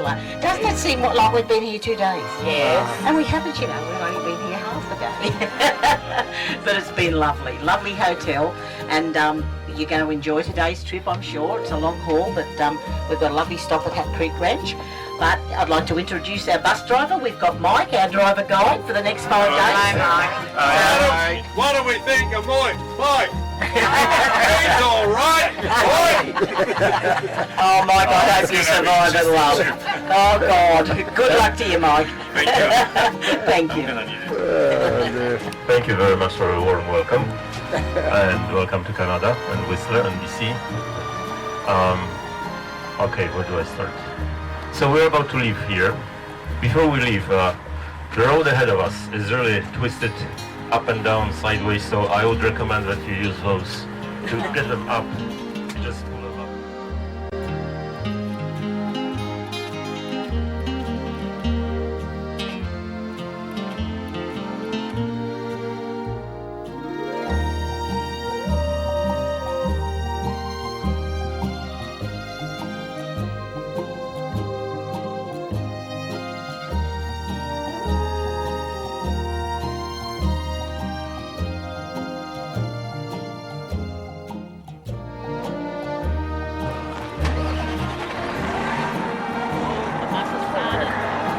spectacular. Doesn't it seem like we've been here 2 days? Yes. And we haven't, you know, we've only been here half a day. But it's been lovely. Lovely hotel. And you're going to enjoy today's trip, I'm sure. It's a long haul, but we've got a lovely stop at Hat Creek Ranch. But I'd like to introduce our bus driver. We've got Mike, our driver guide for the next 5 days. Hi, Mike. Adam, what do we think of Mike? Mike! He's all right! Mike! Oh, Mike, I hope you survive it, love. Oh, God. Good luck to you, Mike. Thank you. Thank you very much for a warm welcome, and welcome to Canada and Whistler and BC. Okay, where do I start? So we're about to leave here. Before we leave, the road ahead of us is really twisted up and down, sideways, so I would recommend that you use those to get them up. Just pull them up.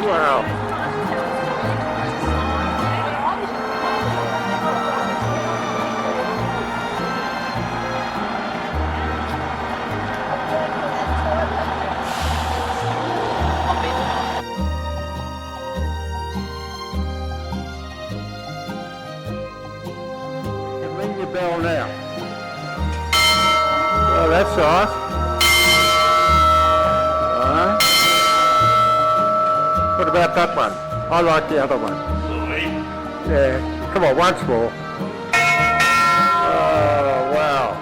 Wow. Ring your bell now. Oh, that's off. What about that one? I like the other one. Yeah. Come on, once more. Oh, wow.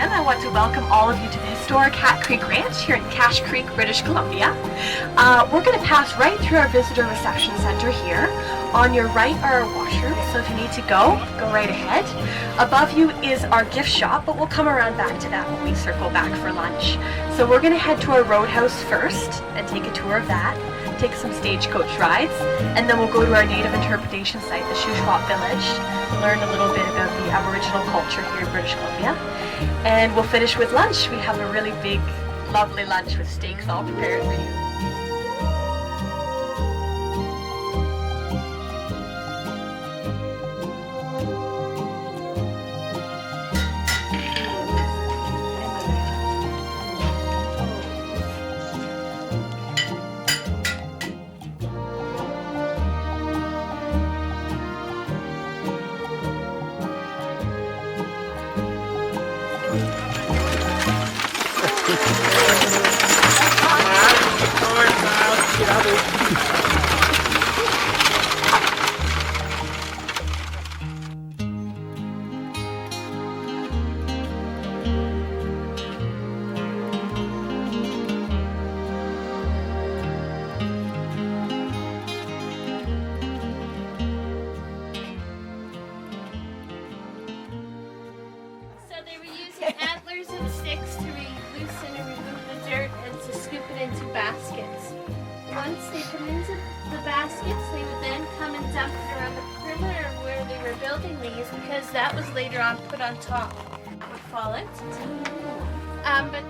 I want to welcome all of you to the historic Hat Creek Ranch here in Cache Creek, British Columbia. We're going to pass right through our visitor reception center here. On your right are our washrooms, so if you need to go right ahead. Above you is our gift shop, but we'll come around back to that when we circle back for lunch. So we're going to head to our roadhouse first and take a tour of that, take some stagecoach rides, and then we'll go to our native interpretation site, the Shuswap Village, learn a little bit about the Aboriginal culture here in British Columbia. And we'll finish with lunch. We have a really big, lovely lunch with steaks all prepared for you. Antlers and sticks to loosen and remove the dirt and to scoop it into baskets. Once they come into the baskets, they would then come and dump it around the perimeter where they were building these, because that was later on put on top. That would fall out. But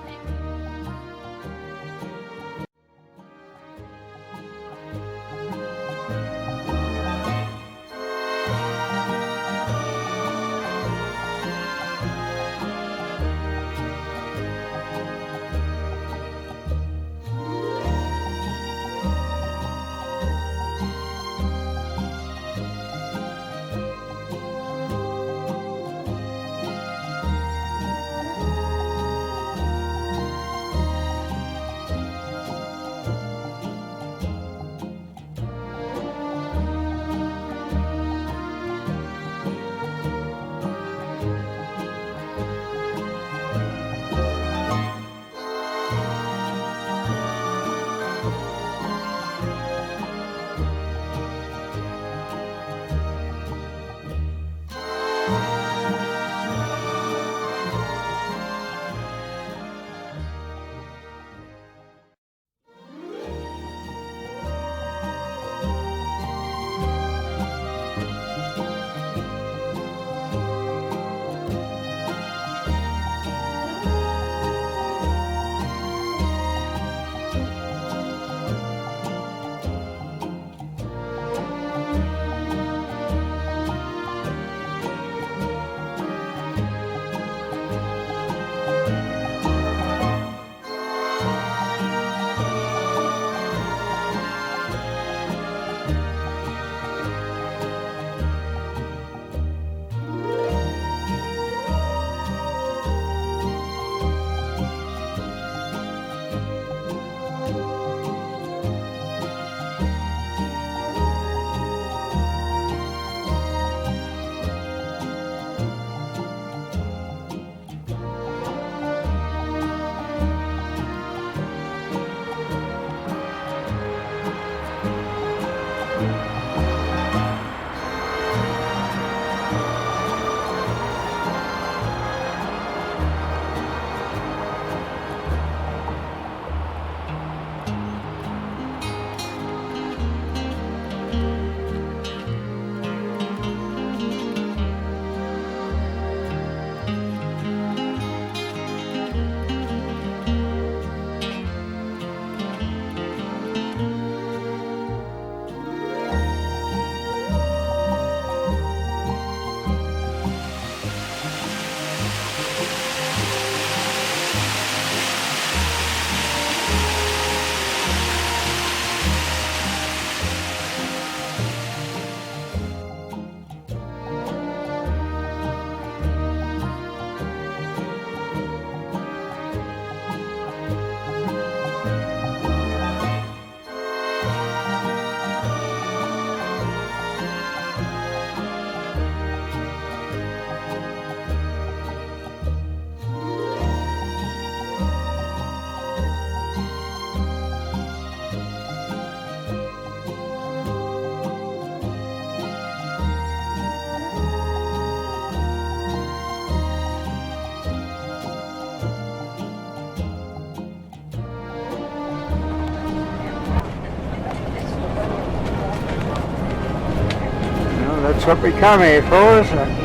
That's what we come here for, isn't it?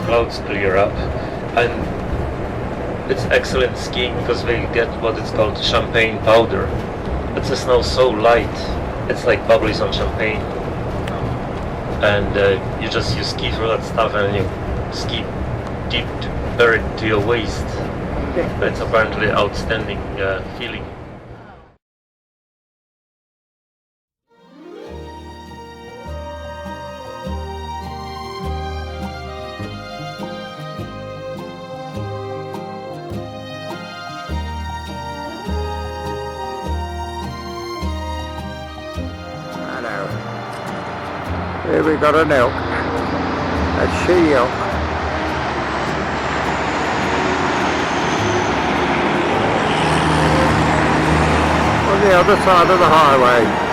Clouds clear up, and it's excellent skiing because we get what is called champagne powder. It's a snow so light, it's like bubbles on champagne, and you ski through that stuff and you ski deep buried to your waist. It's apparently outstanding feeling. Here we got an elk, a she elk. On the other side of the highway.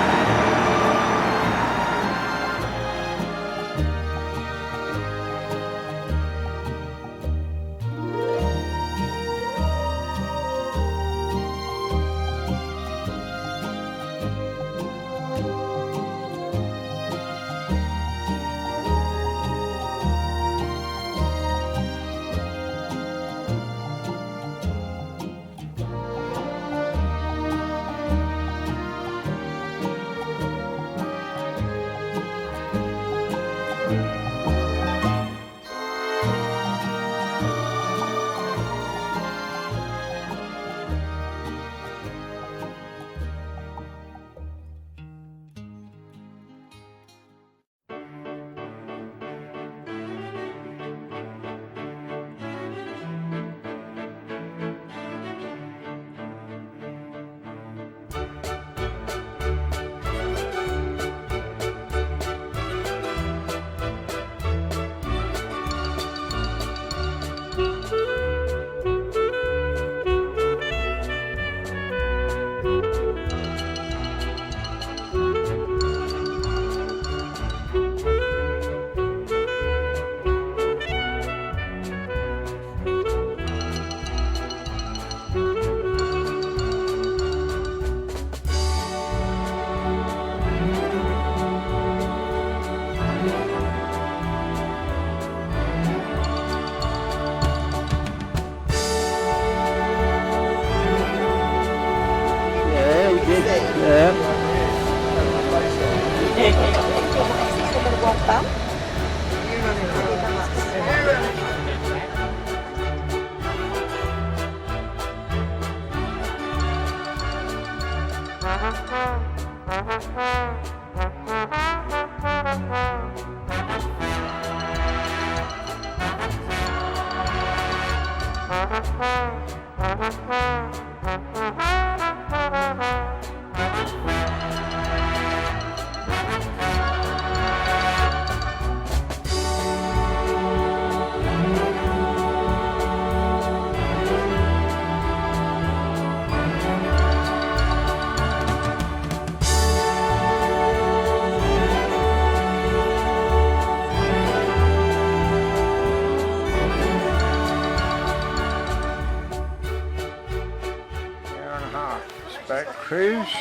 Cruise.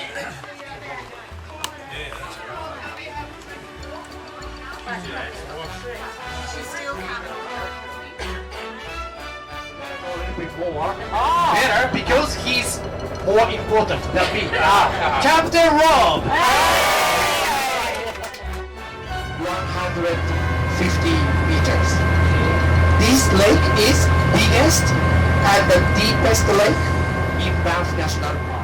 Better because he's more important than me. Captain Rob! 150 meters. This lake is biggest and the deepest lake in Banff National Park.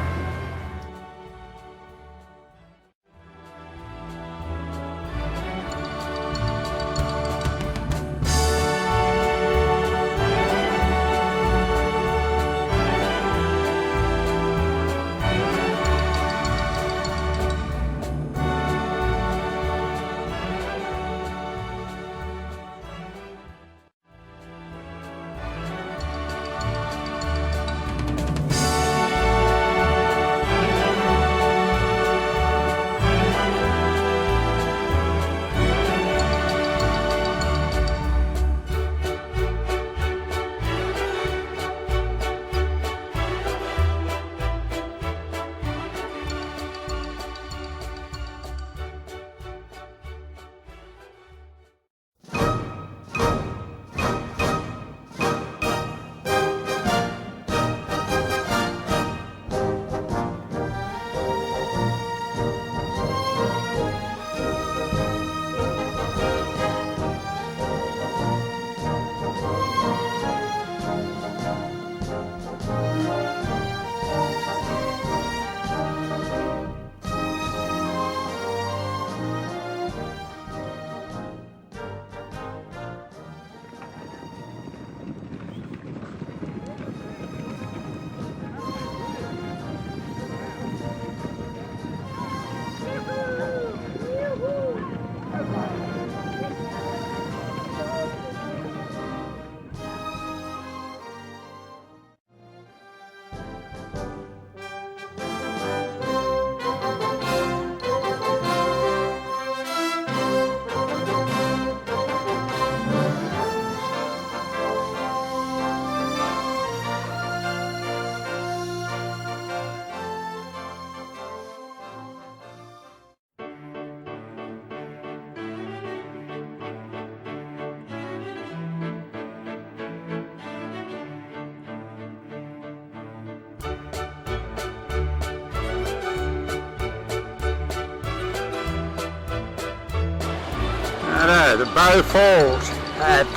know, the Bow Falls at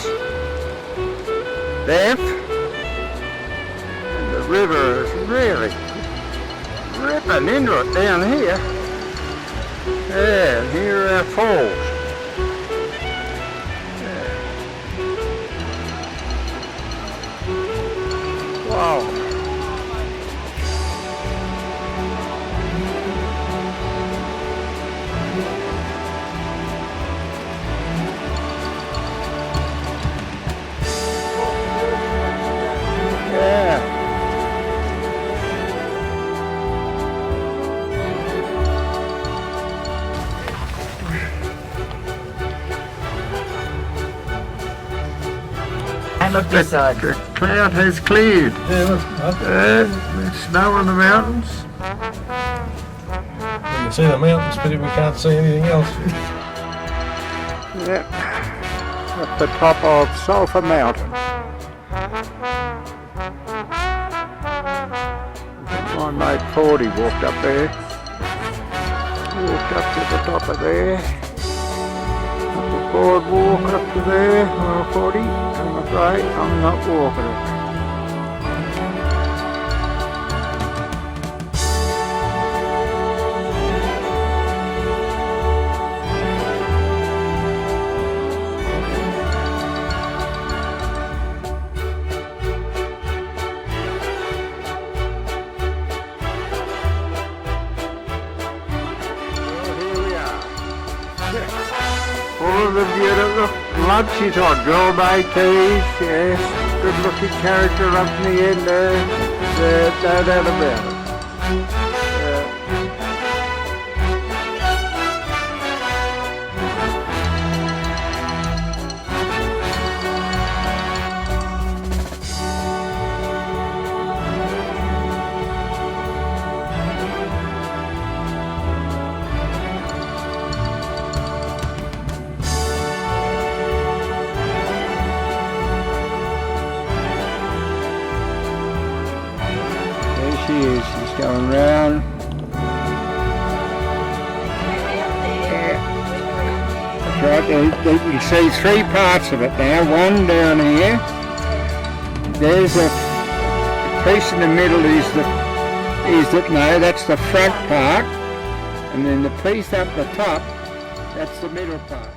Banff. And the river is really ripping into it down here. Yeah, and here are our falls. Yeah. Wow. Yeah. And look this side. The cloud has cleared. Yeah, look, There's snow on the mountains. we can see the mountains, but we can't see anything else. Yep. At the top of Sulphur Mountain. My mate Fordy walked up there. Walked up to the top of there. Up the boardwalk up to there. Well, 40. I'm afraid I'm not walking it. All of the beautiful lunches on gourmet teas, yes, good looking character up in the end there, no doubt about it. There she is, she's going round. That's right, you can see three parts of it now. One down here. There's a piece in the middle that's the front part. And then the piece up the top, that's the middle part.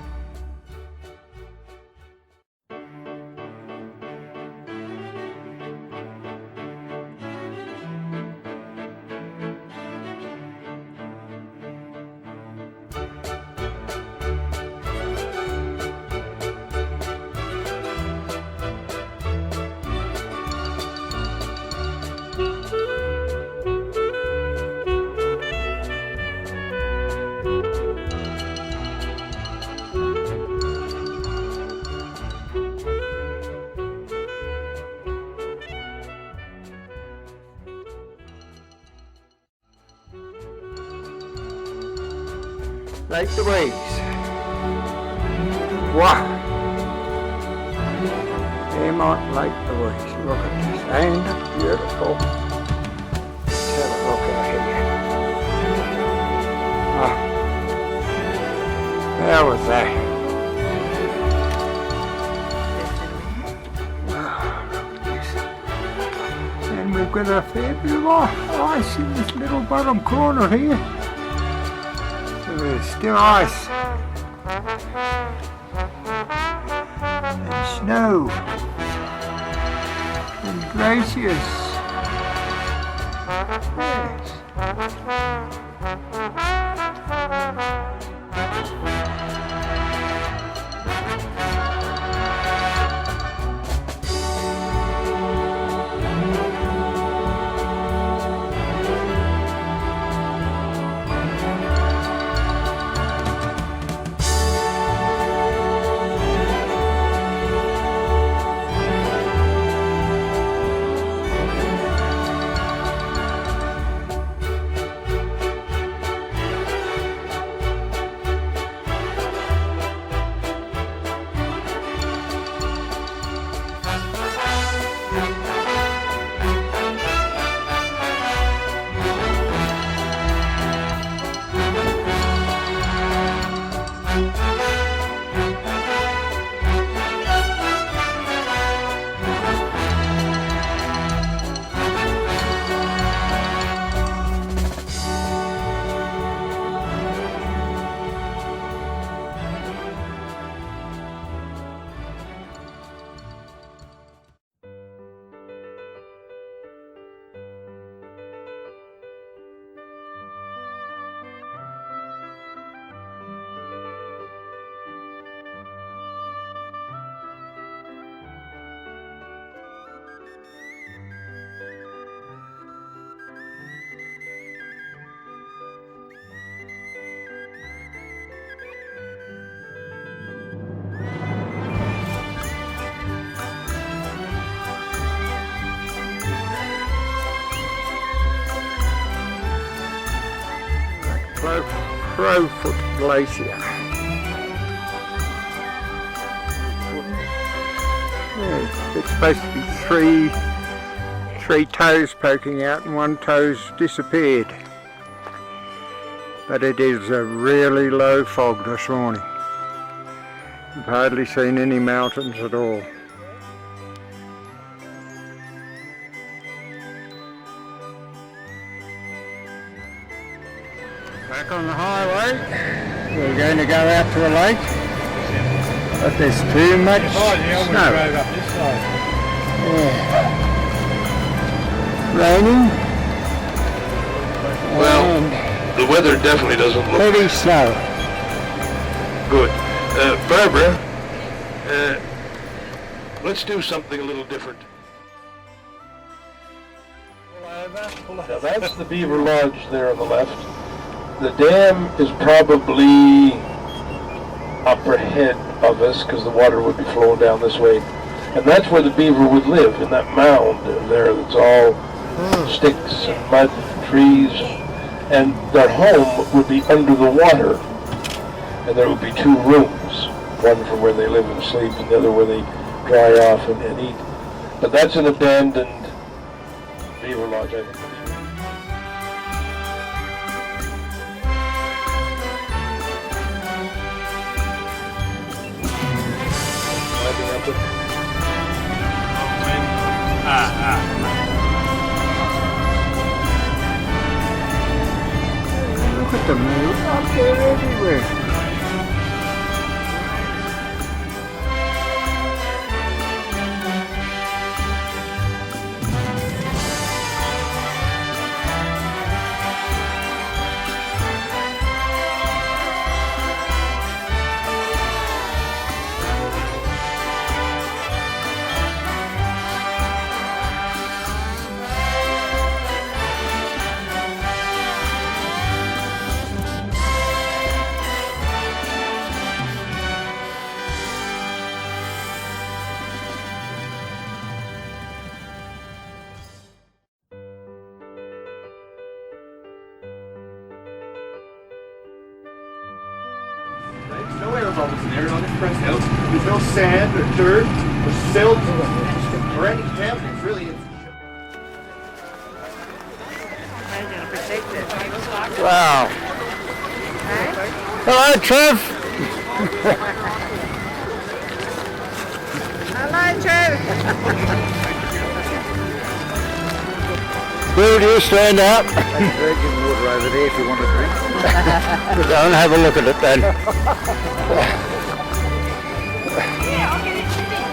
Lake Louise. Wow. Vermont Lake Louise. Look at this. Ain't it beautiful? Let's have a look out here. Oh. How was that? Oh, look at this. And we've got a fair bit of ice in this little bottom corner here. There's still ice and snow and glaciers. Yes. Crowfoot Glacier. Yeah, it's supposed to be three toes poking out and one toe's disappeared. But it is a really low fog this morning. I've hardly seen any mountains at all. Back on the highway, we're going to go out to a lake, but there's too much snow. Yeah. Raining. Well, and the weather definitely doesn't look heavy snow. good. Barbara, let's do something a little different. Now that's the Beaver Lodge there on the left. The dam is probably up ahead of us because the water would be flowing down this way. And that's where the beaver would live, in that mound there that's all sticks and mud and trees. And their home would be under the water. And there would be two rooms, one for where they live and sleep and the other where they dry off and eat. But that's an abandoned Beaver Lodge, I think. Look at them, they're up there everywhere. There's no air bubbles in there on this press house. There's no sand or dirt or silt or any contaminants, really. Wow. Hello, Trev. Hello, Trev. Will you stand up? Virgin water over there if you want a drink. Go and have a look at it then. Yeah, I'll get it today.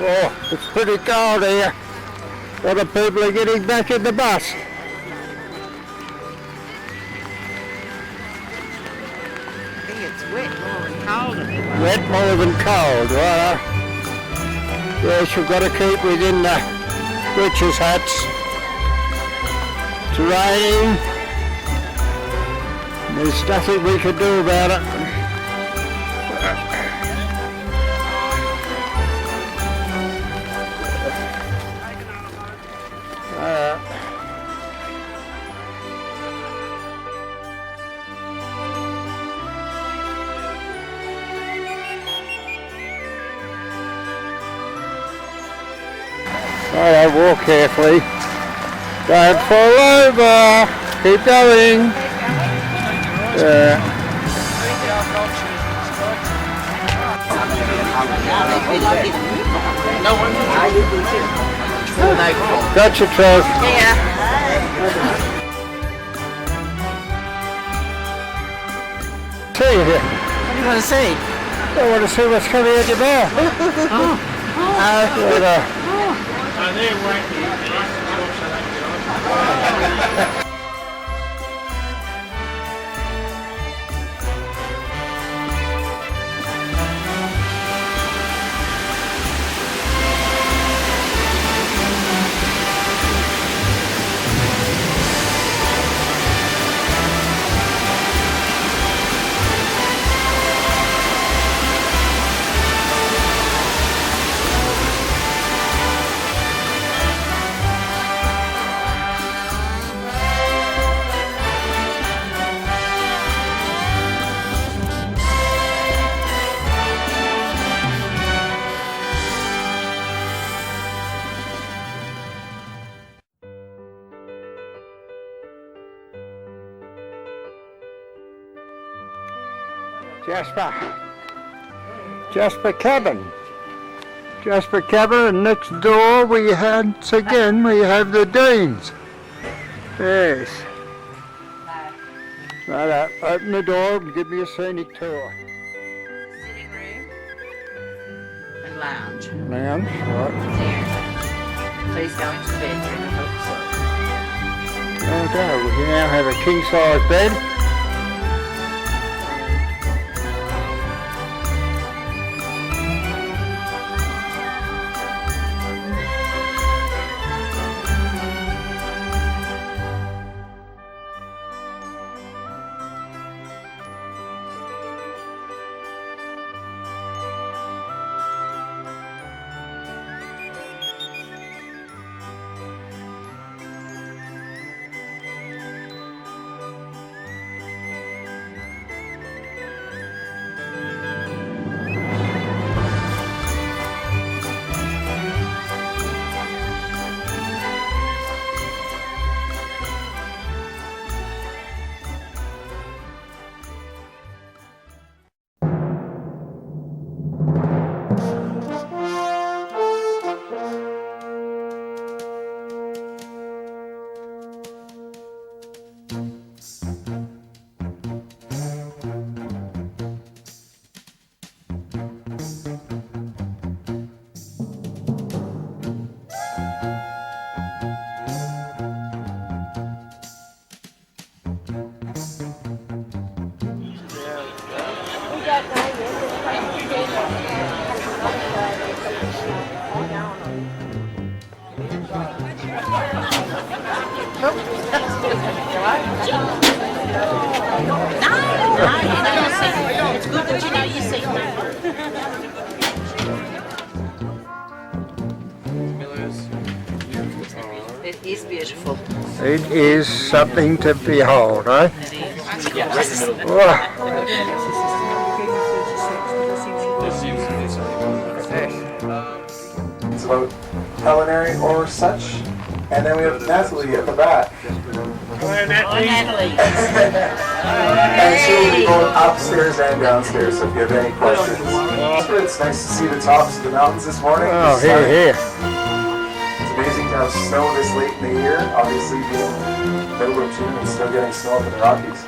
Oh, it's pretty cold here. A lot of people are getting back in the bus. I think it's wet more than cold. Wet more than cold, right? Yes, we've got to keep within the witches' huts. It's raining. There's nothing we can do about it. Alright, walk carefully. Don't fall over. Keep going. Yeah. No one. Gotcha, Trev. Yeah. See you here. What do you want to see? I want to see what's coming out your mouth. Jasper cabin. Jasper cabin, and next door we have the Deans. Yes. Now open the door and give me a scenic tour. Sitting room and lounge. Lounge, right. There. Please go into the bedroom and help yourself. Okay, we now have a king size bed. It's good that you know you see It is beautiful. It is something to behold, eh? It is. Yes. It's about culinary or such. And then we have Natalie at the back. Hi, Natalie. And she will be both upstairs and downstairs, so if you have any questions. It's nice to see the tops of the mountains this morning. Oh, here. It's amazing to have snow this late in the year, obviously being middle of June and still getting snow up in the Rockies.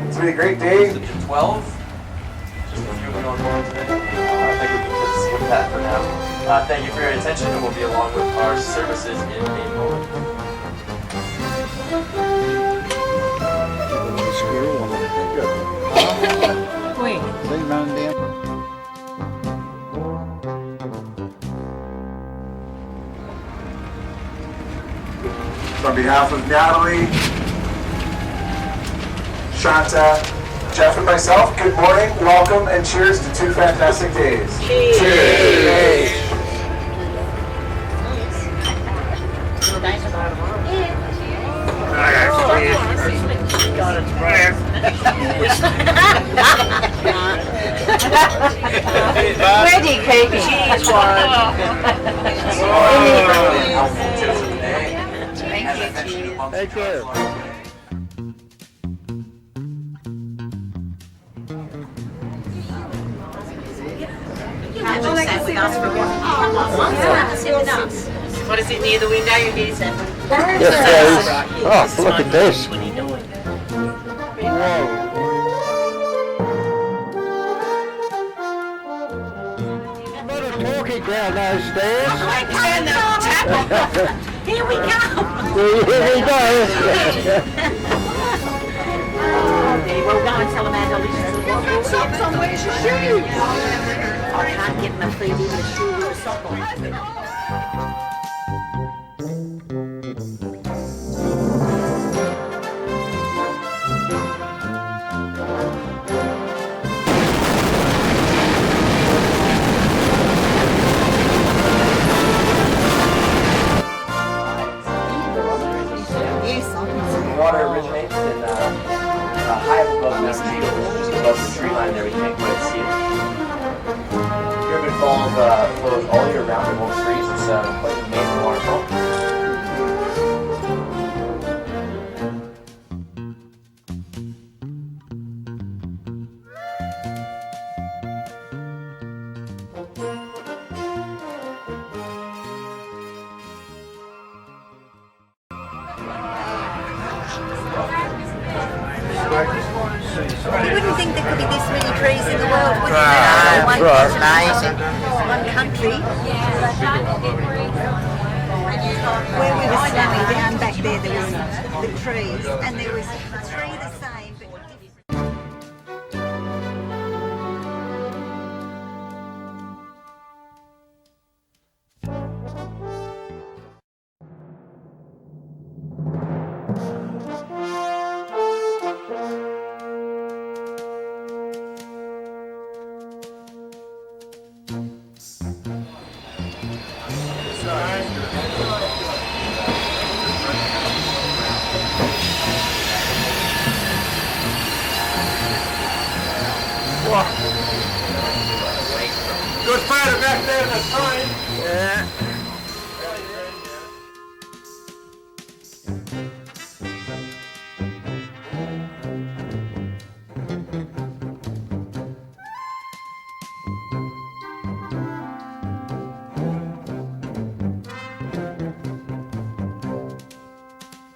It's going to be a great day. 12. Just a few going on today. I think we can just skip that for now. Thank you for your attention, and we'll be along with our services in a moment. On behalf of Natalie, Shanta, Jeff, and myself, good morning, welcome, and cheers to 2 fantastic days. Cheers! Ready, Katie. Cheers, Thank you. What is it near the window? You hear Sam? Yes, please. Oh, look at this. Whoa. Talking down those stairs. Here we go. Here we go. Okay, we'll go and tell Amanda Alicia's socks on. Where's your shoes? I can't get my feet in the shoe with a sock on. Water originates in high above the tree, just above the tree line there. We can't quite see it. Pyramid Falls flows all year round in most trees. It's quite an amazing waterfall. You wouldn't think there could be this many trees in the world, would you? Amazing. One country. Where we were standing down back there was the trees, and there was three the same, but different. Good fighter back there in the time. Yeah.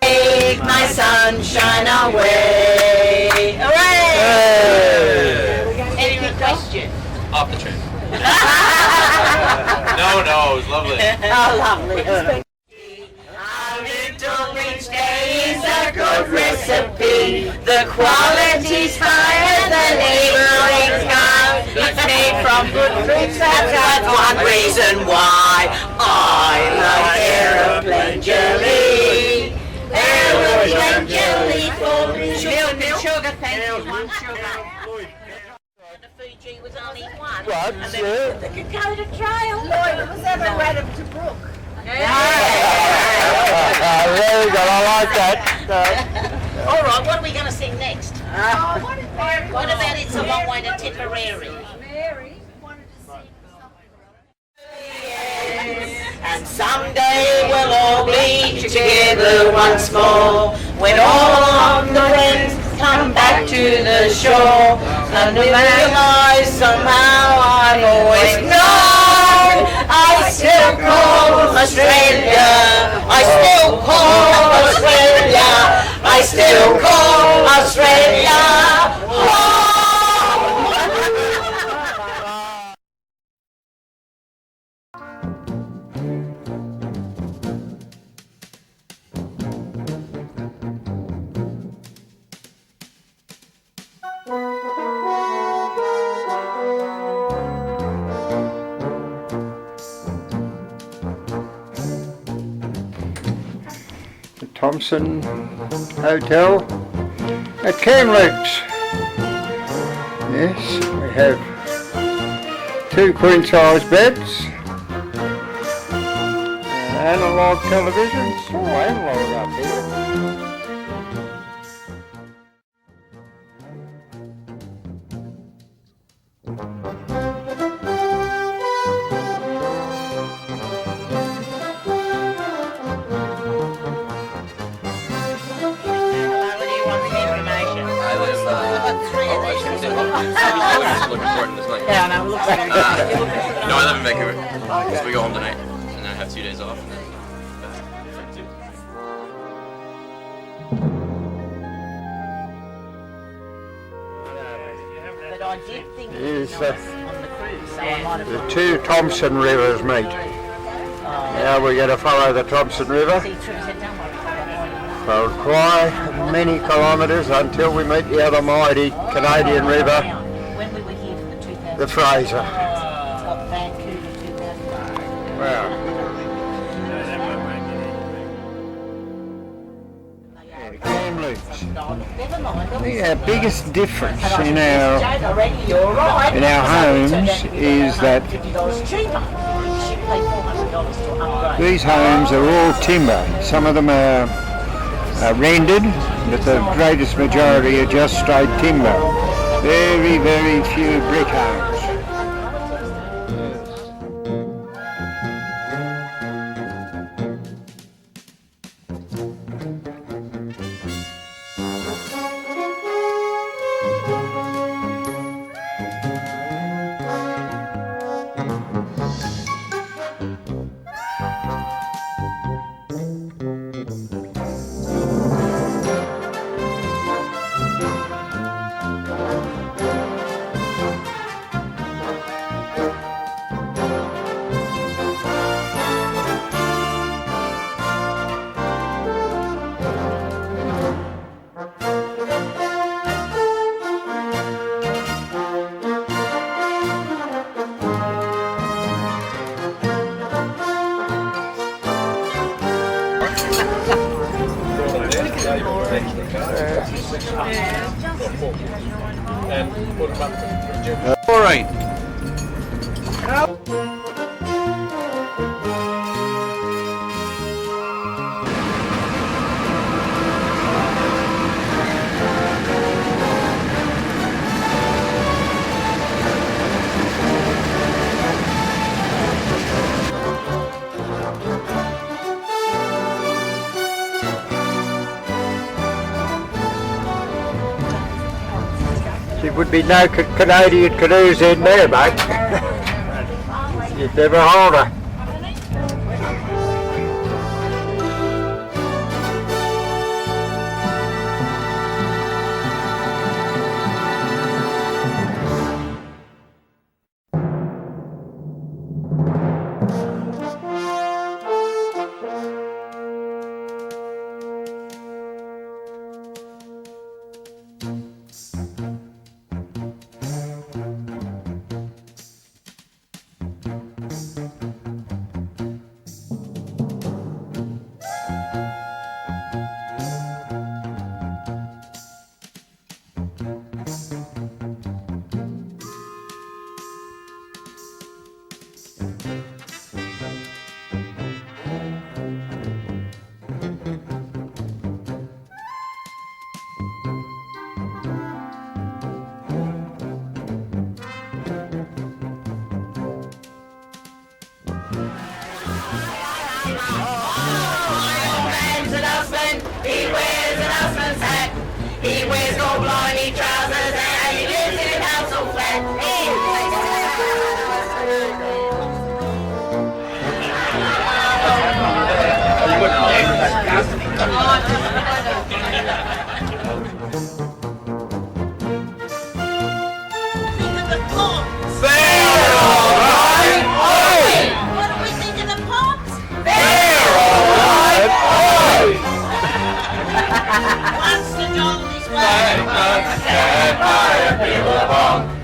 Take my sunshine away. Hooray! Any question? Off the train. No, it was lovely. Oh, lovely. Our little beach day is a good recipe. The quality's higher than neighboring town. It's made from good fruits, that's one reason why I love aeroplane jelly. Aeroplane jelly for sugar, thank you. One sugar. The Fiji was only one. Right, And yeah. then the Dakota Trail. Lloyd, was ever read up to Brook. Very good, I like that. All right, what are we going to sing next? What about It's a Long Way to Tipperary? Mary wanted to sing something. And someday we'll all be together once more, when all of the friends come back to the shore, and realize somehow I've always known I still call Australia, I still call Australia, I still call Australia home. The Thompson Hotel at Kamloops. Yes, we have 2 queen-size beds, analog televisions. Oh, analog up here. Yeah, I know, it looks very good. No, I live in Vancouver. So we go home tonight, and then I have 2 days off, and then back. But I did think it Yes, was nice on the cruise, so I might have The 2 Thompson rivers meet. Now we're going to follow the Thompson River see Trip said, don't worry about that. for quite many kilometres until we meet the other mighty Canadian river, When we were here for the 2000, the Fraser. it's got Vancouver 2000. Wow. Kamloops. Never mind. The biggest difference in our Already, you're right. homes is that $50 cheaper. She paid $400 to upgrade. these homes are all timber. Some of them are rendered, but the greatest majority are just straight timber. Very, very few brick homes. And put them up for Jim. All right. There would be no Canadian canoes in there, mate. You'd never hold her. He wears an husband's hat. He wears gold blimey trousers and he lives in a house all flat.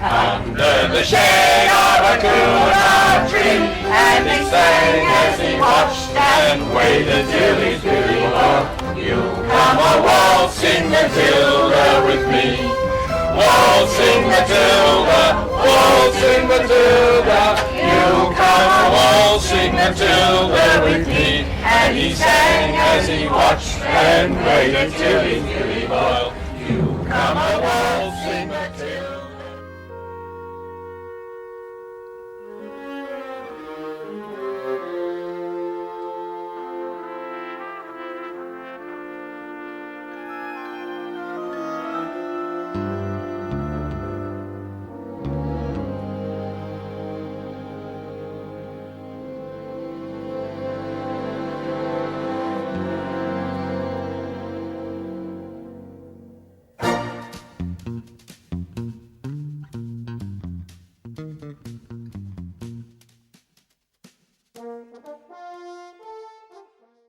Under the shade of a coconut tree, and he sang as he watched and waited till his beauty won. You come a waltzing Matilda with me, waltzing Matilda, waltzing Matilda. You come a waltzing Matilda with me, and he sang as he watched and waited till his beauty won. You come a waltzing